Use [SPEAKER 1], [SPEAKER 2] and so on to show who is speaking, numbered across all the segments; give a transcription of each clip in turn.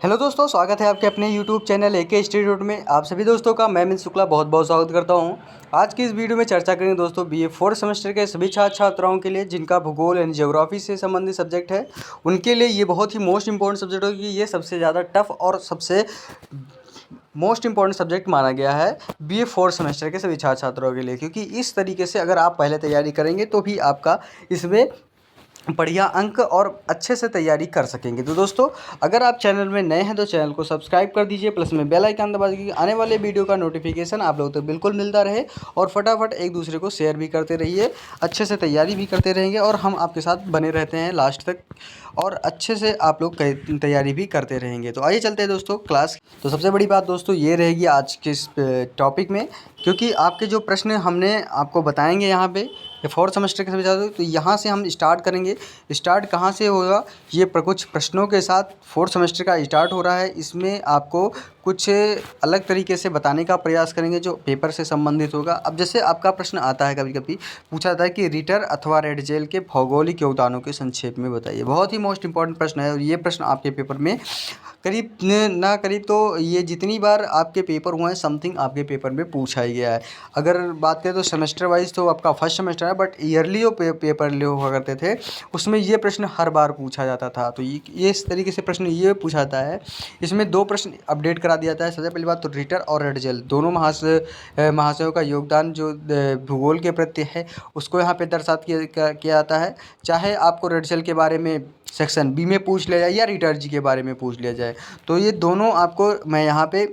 [SPEAKER 1] Hello दोस्तों, स्वागत है आपके अपने यूट्यूब चैनल एके इंस्टीट्यूट में। आप सभी दोस्तों का मैं मित शुक्ला बहुत बहुत स्वागत करता हूं। आज की इस वीडियो में चर्चा करेंगे दोस्तों बीए फोर्थ सेमेस्टर के सभी छात्र छात्राओं के लिए जिनका भूगोल यानी ज्योग्राफी से संबंधित सब्जेक्ट है। उनके लिए ये बहुत ही मोस्ट इंपॉर्टेंट सब्जेक्ट होगी। ये सबसे ज़्यादा टफ और सबसे मोस्ट इंपॉर्टेंट सब्जेक्ट माना गया है बीए फोर्थ सेमेस्टर के सभी छात्र छात्राओं के लिए, क्योंकि इस तरीके से अगर आप पहले तैयारी करेंगे तो भी आपका इसमें बढ़िया अंक और अच्छे से तैयारी कर सकेंगे। तो दोस्तों, अगर आप चैनल में नए हैं तो चैनल को सब्सक्राइब कर दीजिए, प्लस में बेल आइकन दबा दीजिए। आने वाले वीडियो का नोटिफिकेशन आप लोगों तक बिल्कुल मिलता रहे और फटाफट एक दूसरे को शेयर भी करते रहिए, अच्छे से तैयारी भी करते रहेंगे और हम आपके साथ बने रहते हैं लास्ट तक और अच्छे से आप लोग तैयारी भी करते रहेंगे। तो आइए चलते हैं दोस्तों क्लास। तो सबसे बड़ी बात दोस्तों ये रहेगी आज के इस टॉपिक में, क्योंकि आपके जो प्रश्न हमने आपको बताएंगे यहाँ पे फोर्थ सेमेस्टर के सभी छात्रों, तो यहाँ से हम स्टार्ट करेंगे। स्टार्ट कहाँ से होगा? ये कुछ प्रश्नों के साथ फोर्थ सेमेस्टर का स्टार्ट हो रहा है। इसमें आपको कुछ अलग तरीके से बताने का प्रयास करेंगे जो पेपर से संबंधित होगा। अब जैसे आपका प्रश्न आता है, कभी कभी पूछा जाता है कि रिटर अथवा रेड जेल के भौगोलिक योगदानों के संक्षेप में बताइए। बहुत ही मोस्ट इंपॉर्टेंट प्रश्न है और ये प्रश्न आपके पेपर में करीब ना करीब तो ये जितनी बार आपके पेपर हुए हैं समथिंग आपके पेपर में पूछा ही गया है। अगर बात करें तो सेमेस्टर वाइज तो आपका फर्स्ट सेमेस्टर है, बट ईयरली जो पेपर हुआ करते थे उसमें ये प्रश्न हर बार पूछा जाता था। तो ये इस तरीके से प्रश्न ये पूछा जाता है। इसमें दो प्रश्न अपडेट करा दिया जाता है। सबसे पहली बात तो रिटर और रेड जेल दोनों महाशयों का योगदान जो भूगोल के प्रति है उसको यहाँ पे दर्शात किया जाता है। चाहे आपको रेड जेल के बारे में सेक्शन बी में पूछ लिया जाए या रिटर जी के बारे में पूछ लिया जाए, तो ये दोनों आपको मैं यहाँ पे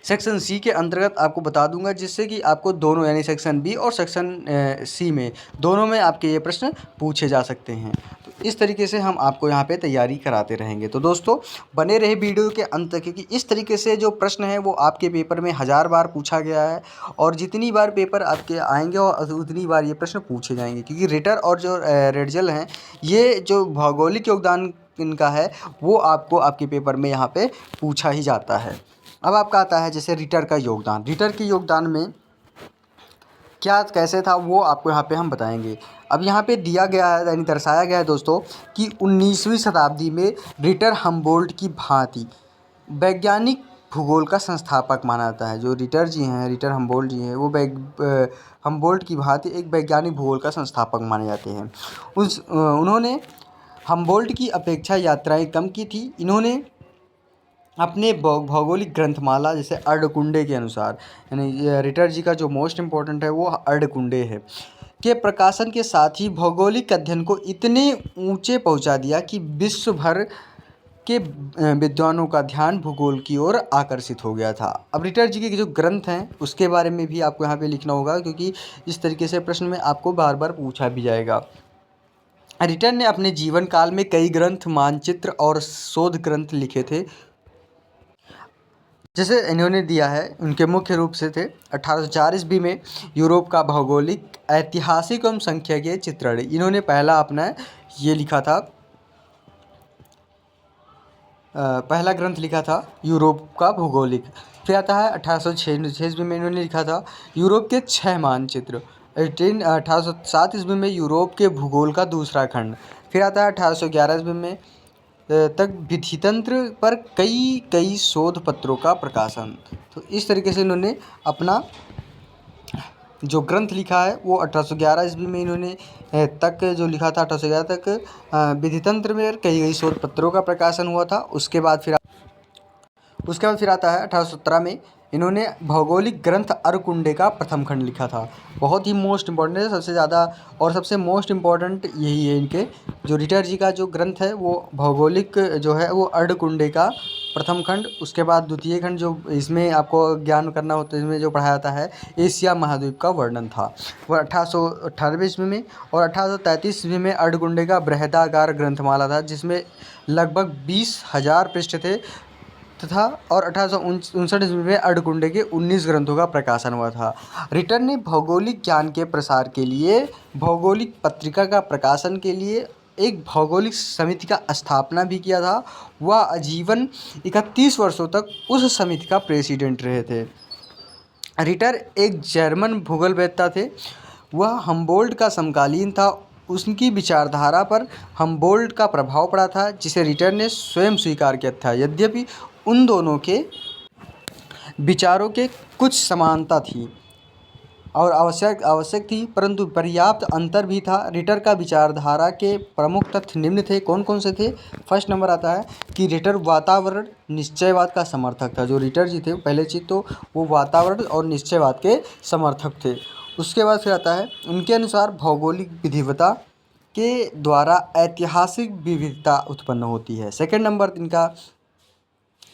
[SPEAKER 1] सेक्शन सी के अंतर्गत आपको बता दूंगा, जिससे कि आपको दोनों यानी सेक्शन बी और सेक्शन सी में दोनों में आपके ये प्रश्न पूछे जा सकते हैं। तो इस तरीके से हम आपको यहाँ पे तैयारी कराते रहेंगे। तो दोस्तों बने रहे वीडियो के अंत तक, क्योंकि इस तरीके से जो प्रश्न है वो आपके पेपर में 1000 बार पूछा गया है और जितनी बार पेपर आपके आएंगे और उतनी बार ये प्रश्न पूछे जाएंगे, क्योंकि रिटर और जो रेड जेल हैं ये जो भौगोलिक योगदान इनका है वो आपको आपके पेपर में यहाँ पे पूछा ही जाता है। अब आपका आता है जैसे रिटर का योगदान। रिटर के योगदान में क्या कैसे था वो आपको यहाँ पे हम बताएंगे। अब यहाँ पे दिया गया है यानी दर्शाया गया है दोस्तों कि 19वीं शताब्दी में रिटर हमबोल्ट की भांति वैज्ञानिक भूगोल का संस्थापक माना जाता है। जो रिटर जी हैं, रिटर हमबोल्ट जी हैं, वो हमबोल्ट की भांति एक वैज्ञानिक भूगोल का संस्थापक माने जाते हैं। उन्होंने हमबोल्ट की अपेक्षा यात्राएं कम की थी। इन्होंने अपने भौगोलिक ग्रंथमाला जैसे अर्धकुंडे के अनुसार, यानी रिटर जी का जो मोस्ट इम्पोर्टेंट है वो अर्धकुंडे है, के प्रकाशन के साथ ही भौगोलिक अध्ययन को इतने ऊंचे पहुंचा दिया कि विश्व भर के विद्वानों का ध्यान भूगोल की ओर आकर्षित हो गया था। अब रिटर जी के जो ग्रंथ हैं उसके बारे में भी आपको यहाँ पे लिखना होगा, क्योंकि इस तरीके से प्रश्न में आपको बार बार पूछा भी जाएगा। रिटर ने अपने जीवन काल में कई ग्रंथ, मानचित्र और शोध ग्रंथ लिखे थे। जैसे इन्होंने दिया है उनके मुख्य रूप से थे 1804 ईस्वी में यूरोप का भौगोलिक, ऐतिहासिक एवं सांख्यिकीय चित्रण। इन्होंने पहला अपना ये लिखा था, पहला ग्रंथ लिखा था यूरोप का भौगोलिक। फिर आता है 1806 ईस्वी में इन्होंने लिखा था यूरोप के 6 मानचित्र। 1807 ईस्वी में यूरोप के भूगोल का दूसरा खंड। फिर आता है 1811 ईस्वी में तक विधितंत्र पर कई शोध पत्रों का प्रकाशन। तो इस तरीके से इन्होंने अपना जो ग्रंथ लिखा है वो 1811 ईस्वी में इन्होंने तक जो लिखा था 1811 तक विधितंत्र में कई शोध पत्रों का प्रकाशन हुआ था। उसके बाद फिर आता है 1817 में इन्होंने भौगोलिक ग्रंथ अर्धकुंडे का प्रथम खंड लिखा था। बहुत ही मोस्ट इम्पॉर्टेंट है, सबसे ज़्यादा और सबसे मोस्ट इम्पॉर्टेंट यही है। इनके जो रिटर जी का जो ग्रंथ है वो भौगोलिक जो है वो अर्धकुंडे का प्रथम खंड। उसके बाद द्वितीय खंड जो इसमें आपको ज्ञान करना होता है, इसमें जो पढ़ाया जाता है एशिया महाद्वीप का वर्णन था, वह 1898 ईस्वी में। और 1833 ईस्वी में अर्धकुंडे का बृहदाकार ग्रंथमाला था, जिसमें लगभग 20,000 पृष्ठ थे तथा और 1859 ईस्वी में अर्धकुंडे के 19 ग्रंथों का प्रकाशन हुआ था। रिटर ने भौगोलिक ज्ञान के प्रसार के लिए भौगोलिक पत्रिका का प्रकाशन के लिए एक भौगोलिक समिति का स्थापना भी किया था। वह आजीवन 31 वर्षों तक उस समिति का प्रेसिडेंट रहे थे। रिटर एक जर्मन भूगोलवेत्ता थे। वह हमबोल्ट का समकालीन था उनकी विचारधारा पर हमबोल्ट का प्रभाव पड़ा था, जिसे रिटर ने स्वयं स्वीकार किया था। यद्यपि उन दोनों के विचारों के कुछ समानता थी और आवश्यक थी, परंतु पर्याप्त अंतर भी था। रिटर का विचारधारा के प्रमुख तथ्य निम्न थे। कौन कौन से थे? फर्स्ट नंबर आता है कि रिटर वातावरण निश्चयवाद का समर्थक था। जो रिटर जी थे, पहले चीज़ तो वो वातावरण और निश्चयवाद के समर्थक थे। उसके बाद फिर आता है, उनके अनुसार भौगोलिक विविधता के द्वारा ऐतिहासिक विविधता उत्पन्न होती है। सेकेंड नंबर इनका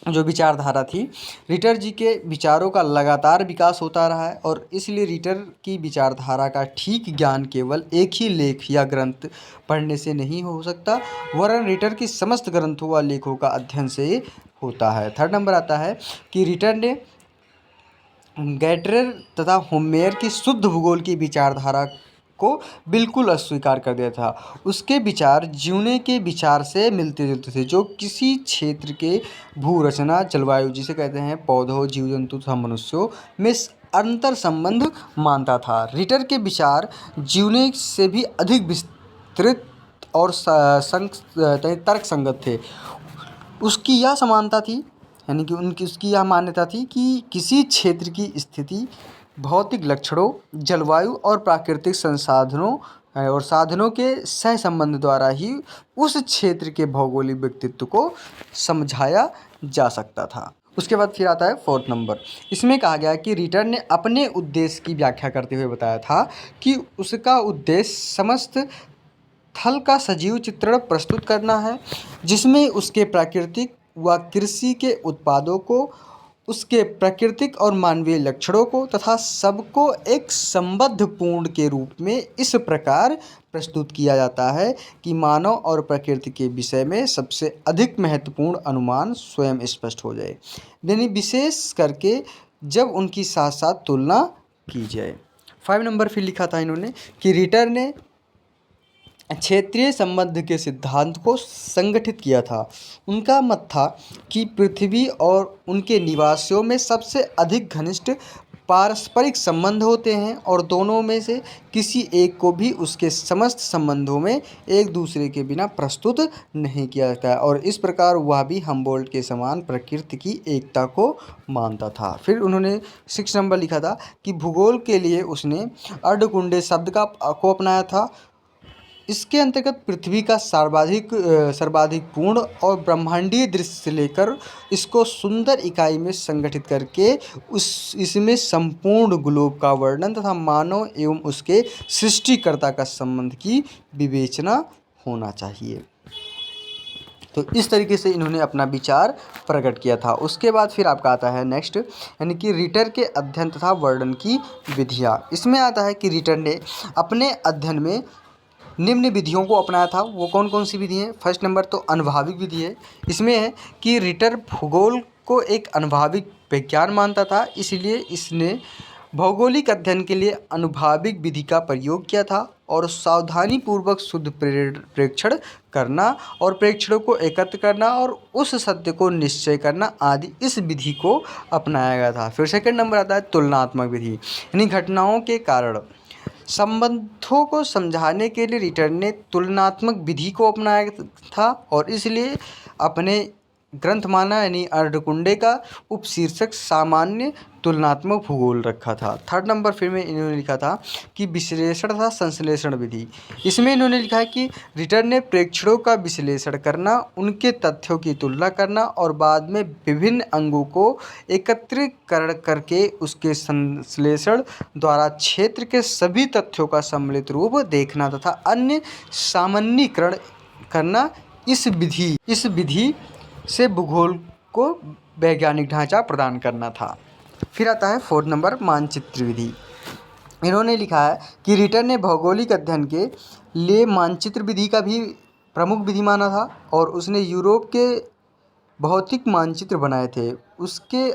[SPEAKER 1] जो विचारधारा थी, रिटर जी के विचारों का लगातार विकास होता रहा है और इसलिए रिटर की विचारधारा का ठीक ज्ञान केवल एक ही लेख या ग्रंथ पढ़ने से नहीं हो सकता, वरन रिटर की समस्त ग्रंथों व लेखों का अध्ययन से होता है। थर्ड नंबर आता है कि रिटर ने गैटरर तथा होमेर की शुद्ध भूगोल की विचारधारा को बिल्कुल अस्वीकार कर दिया था। उसके विचार ज्यूने के विचार से मिलते जुलते थे, जो किसी क्षेत्र के भू रचना, जलवायु जिसे कहते हैं पौधों, जीव जंतु तथा मनुष्यों में अंतर संबंध मानता था। रिटर के विचार ज्यूने से भी अधिक विस्तृत और तर्क संगत थे। उसकी यह समानता थी, यानी कि उसकी यह मान्यता थी कि किसी क्षेत्र की स्थिति, भौतिक लक्षणों, जलवायु और प्राकृतिक संसाधनों और साधनों के सहसंबंध द्वारा ही उस क्षेत्र के भौगोलिक व्यक्तित्व को समझाया जा सकता था। उसके बाद फिर आता है फोर्थ नंबर। इसमें कहा गया कि रिटर ने अपने उद्देश्य की व्याख्या करते हुए बताया था कि उसका उद्देश्य समस्त थल का सजीव चित्रण प्रस्तुत करना है, जिसमें उसके प्राकृतिक व कृषि के उत्पादों को, उसके प्राकृतिक और मानवीय लक्षणों को तथा सबको एक संबद्ध पूर्ण के रूप में इस प्रकार प्रस्तुत किया जाता है कि मानव और प्रकृति के विषय में सबसे अधिक महत्वपूर्ण अनुमान स्वयं स्पष्ट हो जाए, यानी विशेष करके जब उनकी साथ साथ तुलना की जाए। 5 नंबर फिर लिखा था इन्होंने कि रिटर ने क्षेत्रीय संबंध के सिद्धांत को संगठित किया था। उनका मत था कि पृथ्वी और उनके निवासियों में सबसे अधिक घनिष्ठ पारस्परिक संबंध होते हैं और दोनों में से किसी एक को भी उसके समस्त संबंधों में एक दूसरे के बिना प्रस्तुत नहीं किया जाता है, और इस प्रकार वह भी हमबोल्ट के समान प्रकृति की एकता को मानता था। फिर उन्होंने 6 नंबर लिखा था कि भूगोल के लिए उसने अर्धकुंडे शब्द को अपनाया था। इसके अंतर्गत पृथ्वी का सर्वाधिक पूर्ण और ब्रह्मांडीय दृश्य से लेकर इसको सुंदर इकाई में संगठित करके इसमें संपूर्ण ग्लोब का वर्णन तथा मानव एवं उसके सृष्टिकर्ता का संबंध की विवेचना होना चाहिए। तो इस तरीके से इन्होंने अपना विचार प्रकट किया था। उसके बाद फिर आपका आता है नेक्स्ट, यानी कि रिटर के अध्ययन तथा वर्णन की विधियाँ। इसमें आता है कि रिटर ने अपने अध्ययन में निम्न विधियों को अपनाया था। वो कौन कौन सी विधि हैं? फर्स्ट नंबर तो अनुभाविक विधि है। इसमें है कि रिटर भूगोल को एक अनुभाविक विज्ञान मानता था, इसलिए इसने भौगोलिक अध्ययन के लिए अनुभाविक विधि का प्रयोग किया था और सावधानीपूर्वक शुद्ध प्रेक्षण करना और प्रेक्षणों को एकत्र करना और उस सत्य को निश्चय करना आदि इस विधि को अपनाया गया था। फिर सेकंड नंबर आता है तुलनात्मक विधि, यानी घटनाओं के कारण संबंधों को समझाने के लिए रिटर ने तुलनात्मक विधि को अपनाया था और इसलिए अपने ग्रंथमाला यानी अर्धकुंडे का उपशीर्षक सामान्य तुलनात्मक भूगोल रखा था। थर्ड नंबर फिर में इन्होंने लिखा था कि विश्लेषण तथा संश्लेषण विधि। इसमें इन्होंने लिखा है कि रिटर ने प्रेक्षणों का विश्लेषण करना, उनके तथ्यों की तुलना करना और बाद में विभिन्न अंगों को एकत्रित करके उसके संश्लेषण द्वारा क्षेत्र के सभी तथ्यों का सम्मिलित रूप देखना तथा अन्य सामान्यीकरण करना। इस विधि से भूगोल को वैज्ञानिक ढांचा प्रदान करना था। फिर आता है फोर्थ नंबर मानचित्र विधि। इन्होंने लिखा है कि रिटर ने भौगोलिक अध्ययन के लिए मानचित्र विधि का भी प्रमुख विधि माना था और उसने यूरोप के भौतिक मानचित्र बनाए थे। उसके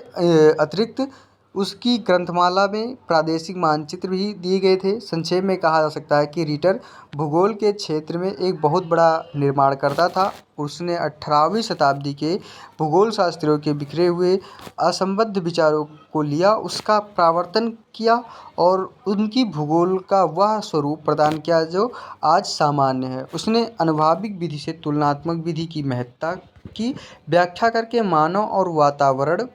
[SPEAKER 1] अतिरिक्त उसकी ग्रंथमाला में प्रादेशिक मानचित्र भी दिए गए थे। संक्षेप में कहा जा सकता है कि रिटर भूगोल के क्षेत्र में एक बहुत बड़ा निर्माण करता था। उसने 18वीं शताब्दी के भूगोल शास्त्रियों के बिखरे हुए असंबद्ध विचारों को लिया, उसका प्रवर्तन किया और उनकी भूगोल का वह स्वरूप प्रदान किया जो आज सामान्य है। उसने आनुभविक विधि से तुलनात्मक विधि की महत्ता की व्याख्या करके मानव और वातावरण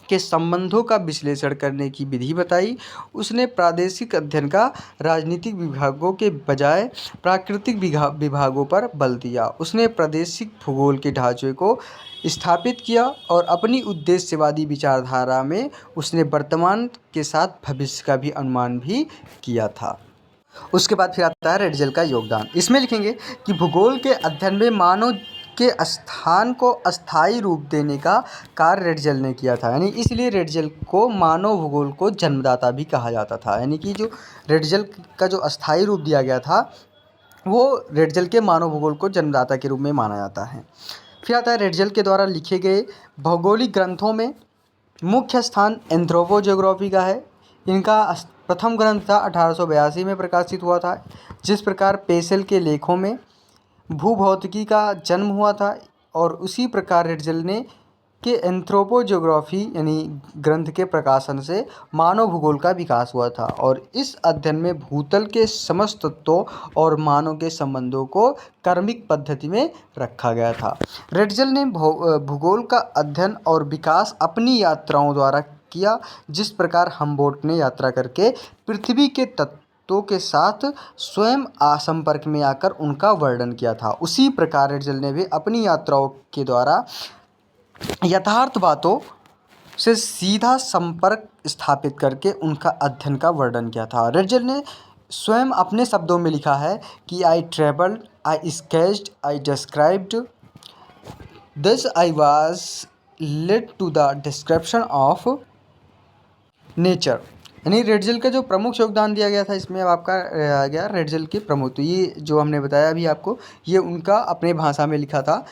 [SPEAKER 1] के संबंधों का विश्लेषण करने की विधि बताई। उसने प्रादेशिक अध्ययन का राजनीतिक विभागों के बजाय प्राकृतिक विभागों पर बल दिया। उसने प्रादेशिक भूगोल के ढांचे को स्थापित किया और अपनी उद्देश्यवादी विचारधारा में उसने वर्तमान के साथ भविष्य का भी अनुमान भी किया था। उसके बाद फिर आता है रेडजल का योगदान। इसमें लिखेंगे कि भूगोल के अध्ययन में मानव के स्थान को अस्थायी रूप देने का कार्य रेडजल ने किया था। यानी इसलिए रेडजल को मानव भूगोल को जन्मदाता भी कहा जाता था। यानी कि जो रेडजल का जो अस्थायी रूप दिया गया था वो रेडजल के मानव भूगोल को जन्मदाता के रूप में माना जाता है। फिर आता है रेडजल के द्वारा लिखे गए भौगोलिक ग्रंथों में मुख्य स्थान एंथ्रोपोज्योग्राफी का है। इनका प्रथम ग्रंथ था 1882 में प्रकाशित हुआ था। जिस प्रकार पेसेल के लेखों में भूभौतिकी का जन्म हुआ था और उसी प्रकार रेडजल ने के एंथ्रोपोज्योग्राफी यानी ग्रंथ के प्रकाशन से मानव भूगोल का विकास हुआ था और इस अध्ययन में भूतल के समस्त तत्वों और मानव के संबंधों को क्रमिक पद्धति में रखा गया था। रेडजल ने भूगोल का अध्ययन और विकास अपनी यात्राओं द्वारा किया। जिस प्रकार हम्बोल्ट ने यात्रा करके पृथ्वी के तत्वों के साथ स्वयं संपर्क में आकर उनका वर्णन किया था, उसी प्रकार रेडजल ने भी अपनी यात्राओं के द्वारा यथार्थ बातों से सीधा संपर्क स्थापित करके उनका अध्ययन का वर्णन किया था। रेडजल ने स्वयं अपने शब्दों में लिखा है कि I travelled, I sketched, I described, thus I was led to the description of nature. यानी रेडजल का जो प्रमुख योगदान दिया गया था इसमें अब आपका आ गया रेडजल के प्रमुख। तो ये जो हमने बताया अभी आपको, ये उनका अपने भाषा में लिखा था।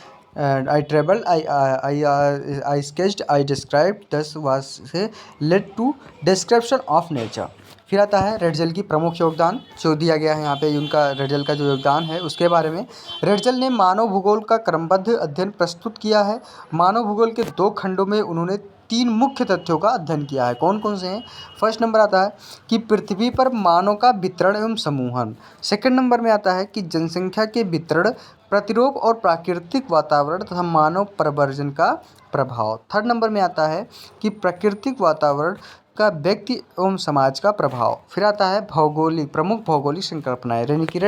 [SPEAKER 1] I travel, I sketched, I described, thus was she led to description of nature. फिर आता है रेडजल की प्रमुख योगदान जो दिया गया है यहाँ पे, उनका रेडजल का जो योगदान है उसके बारे में। रेडजल ने मानव भूगोल का क्रमबद्ध अध्ययन प्रस्तुत किया है। मानव भूगोल के 2 खंडों में उन्होंने 3 मुख्य तथ्यों का अध्ययन किया है। कौन कौन से हैं? फर्स्ट नंबर आता है कि पृथ्वी पर मानव का वितरण एवं समूहन। सेकंड नंबर में आता है कि जनसंख्या के वितरण, प्रतिरूप और प्राकृतिक वातावरण तथा मानव प्रवर्जन का प्रभाव। थर्ड नंबर में आता है कि प्राकृतिक वातावरण का व्यक्ति एवं समाज का प्रभाव। फिर आता है प्रमुख भौगोलिक संकल्पनाएं। यानी कि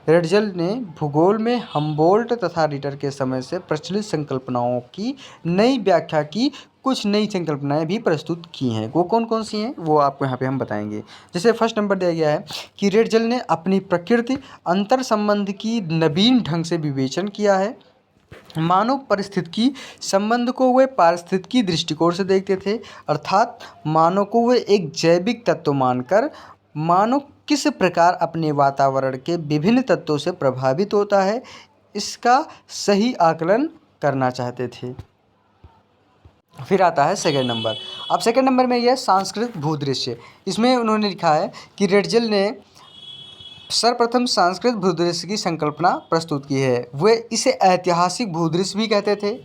[SPEAKER 1] रेडजल ने भूगोल में हम्बोल्ट तथा रिटर के समय से प्रचलित संकल्पनाओं की नई व्याख्या की कुछ नई संकल्पनाएं भी प्रस्तुत की हैं। वो कौन कौन सी हैं वो आपको यहाँ पे हम बताएंगे। जैसे फर्स्ट नंबर दिया गया है कि रेडजल ने अपनी प्रकृति अंतर संबंध की नवीन ढंग से विवेचन किया है। मानव परिस्थितिकी संबंध को वे पारिस्थितिकी दृष्टिकोण से देखते थे, अर्थात मानव को वे एक जैविक तत्व मानकर मानव किस प्रकार अपने वातावरण के विभिन्न तत्वों से प्रभावित होता है इसका सही आकलन करना चाहते थे। फिर आता है सेकंड नंबर। अब सेकंड नंबर में यह सांस्कृतिक भूदृश्य। इसमें उन्होंने लिखा है कि रेडजल ने सर्वप्रथम सांस्कृतिक भूदृश्य की संकल्पना प्रस्तुत की है। वे इसे ऐतिहासिक भूदृश्य भी कहते थे।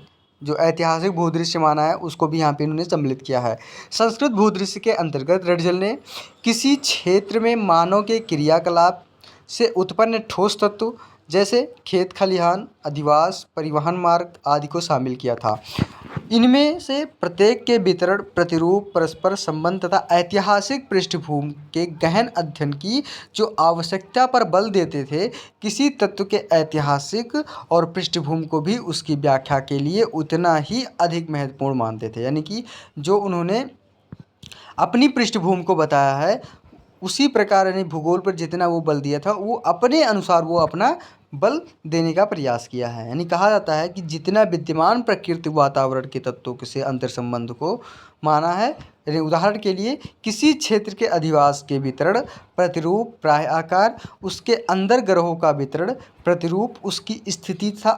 [SPEAKER 1] जो ऐतिहासिक भूदृश्य माना है उसको भी यहाँ पे इन्होंने सम्मिलित किया है। संस्कृत भूदृश्य के अंतर्गत रेडजल ने किसी क्षेत्र में मानव के क्रियाकलाप से उत्पन्न ठोस तत्व जैसे खेत खलिहान, अधिवास, परिवहन मार्ग आदि को शामिल किया था। इनमें से प्रत्येक के वितरण, प्रतिरूप, परस्पर संबंध तथा ऐतिहासिक पृष्ठभूमि के गहन अध्ययन की जो आवश्यकता पर बल देते थे। किसी तत्व के ऐतिहासिक और पृष्ठभूमि को भी उसकी व्याख्या के लिए उतना ही अधिक महत्वपूर्ण मानते थे। यानी कि जो उन्होंने अपनी पृष्ठभूमि को बताया है उसी प्रकार यानी भूगोल पर जितना वो बल दिया था वो अपने अनुसार वो अपना बल देने का प्रयास किया है। यानी कहा जाता है कि जितना विद्यमान प्राकृतिक वातावरण के तत्वों से अंतर संबंध को माना है। यानी उदाहरण के लिए किसी क्षेत्र के अधिवास के वितरण, प्रतिरूप, प्राय आकार, उसके अंदर ग्रहों का वितरण, प्रतिरूप, उसकी स्थिति तथा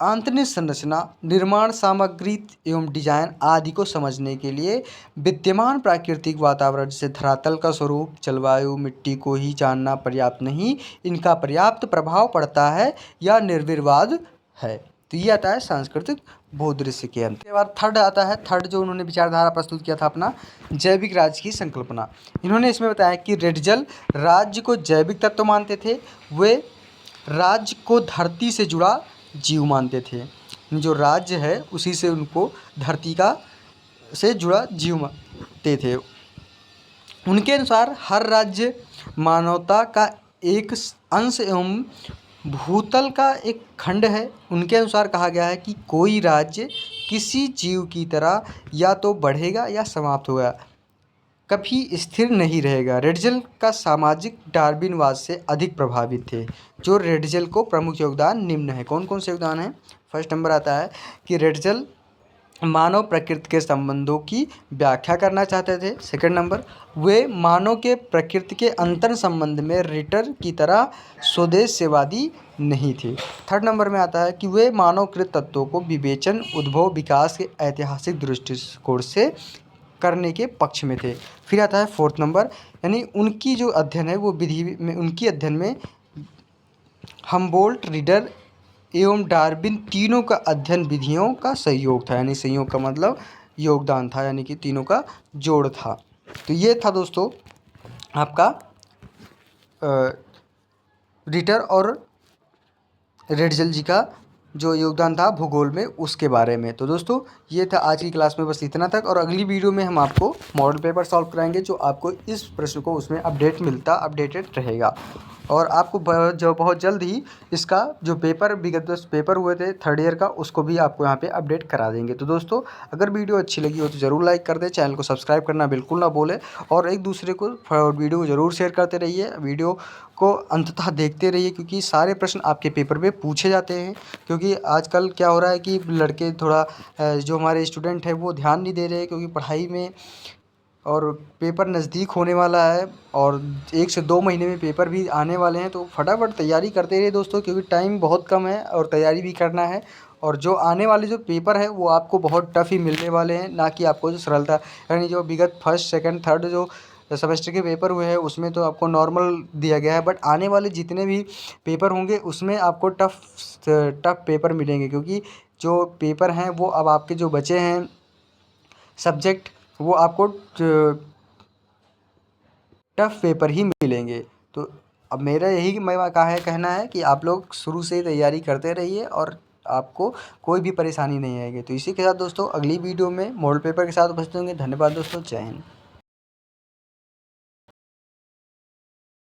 [SPEAKER 1] आंतरिक संरचना, निर्माण सामग्री एवं डिजाइन आदि को समझने के लिए विद्यमान प्राकृतिक वातावरण जैसे धरातल का स्वरूप, जलवायु, मिट्टी को ही जानना पर्याप्त नहीं, इनका पर्याप्त प्रभाव पड़ता है या निर्विवाद है। तो ये आता है सांस्कृतिक भूदृश्य के अंत। इसके बाद थर्ड आता है, थर्ड जो उन्होंने विचारधारा प्रस्तुत किया था अपना, जैविक राज्य की संकल्पना। इन्होंने इसमें बताया कि रेडजल राज्य को जैविक तत्व मानते थे। वे राज्य को धरती से जुड़ा जीव मानते थे। जो राज्य है उसी से उनको धरती का से जुड़ा जीव मानते थे। उनके अनुसार हर राज्य मानवता का एक अंश एवं भूतल का एक खंड है। उनके अनुसार कहा गया है कि कोई राज्य किसी जीव की तरह या तो बढ़ेगा या समाप्त होगा, कभी स्थिर नहीं रहेगा। रेडजल का सामाजिक डार्विनवाद से अधिक प्रभावित थे। जो रेडजल को प्रमुख योगदान निम्न है। कौन कौन से योगदान है? फर्स्ट नंबर आता है कि रेडजल मानव प्रकृति के संबंधों की व्याख्या करना चाहते थे। सेकंड नंबर, वे मानव के प्रकृति के अंतर संबंध में रिटर की तरह स्वदेशवादी नहीं थे। थर्ड नंबर में आता है कि वे मानवकृत तत्वों को विवेचन, उद्भव, विकास के ऐतिहासिक दृष्टिकोण से करने के पक्ष में थे। फिर आता है फोर्थ नंबर, यानी उनकी जो अध्ययन है वो विधि में, उनकी अध्ययन में हम्बोल्ट, रीडर एवं डार्विन तीनों का अध्ययन विधियों का सहयोग था। यानी सहयोग का मतलब योगदान था, यानी कि तीनों का जोड़ था। तो ये था दोस्तों आपका रीटर और रेडजल जी का जो योगदान था भूगोल में, उसके बारे में। तो दोस्तों ये था आज की क्लास में, बस इतना तक। और अगली वीडियो में हम आपको मॉडल पेपर सॉल्व कराएंगे, जो आपको इस प्रश्न को उसमें अपडेटेड रहेगा। और आपको बहुत जल्द ही इसका जो पेपर विगत पेपर हुए थे थर्ड ईयर का, उसको भी आपको यहाँ पे अपडेट करा देंगे। तो दोस्तों अगर वीडियो अच्छी लगी हो तो ज़रूर लाइक कर दें, चैनल को सब्सक्राइब करना बिल्कुल ना भूलें, और एक दूसरे को वीडियो को ज़रूर शेयर करते रहिए। वीडियो को अंततः देखते रहिए, क्योंकि सारे प्रश्न आपके पेपर में पूछे जाते हैं। क्योंकि आजकल क्या हो रहा है कि लड़के थोड़ा जो हमारे स्टूडेंट हैं वो ध्यान नहीं दे रहे हैं, क्योंकि पढ़ाई में, और पेपर नज़दीक होने वाला है और 1 से 2 महीने में पेपर भी आने वाले हैं। तो फटाफट तैयारी करते रहिए दोस्तों, क्योंकि टाइम बहुत कम है और तैयारी भी करना है। और जो आने वाले जो पेपर है वो आपको बहुत टफ ही मिलने वाले हैं, ना कि आपको जो सरलता, यानी जो विगत फर्स्ट सेकंड थर्ड जो सेमेस्टर के पेपर हुए हैं उसमें तो आपको नॉर्मल दिया गया है। बट आने वाले जितने भी पेपर होंगे उसमें आपको टफ पेपर मिलेंगे, क्योंकि जो पेपर हैं वो अब आपके जो बचे हैं सब्जेक्ट, वो आपको टफ पेपर ही मिलेंगे। तो अब मेरा यही कहना है कि आप लोग शुरू से ही तैयारी करते रहिए और आपको कोई भी परेशानी नहीं आएगी। तो इसी के साथ दोस्तों अगली वीडियो में मॉडल पेपर के साथ उपस्थित होंगे। धन्यवाद दोस्तों, जय हिंद।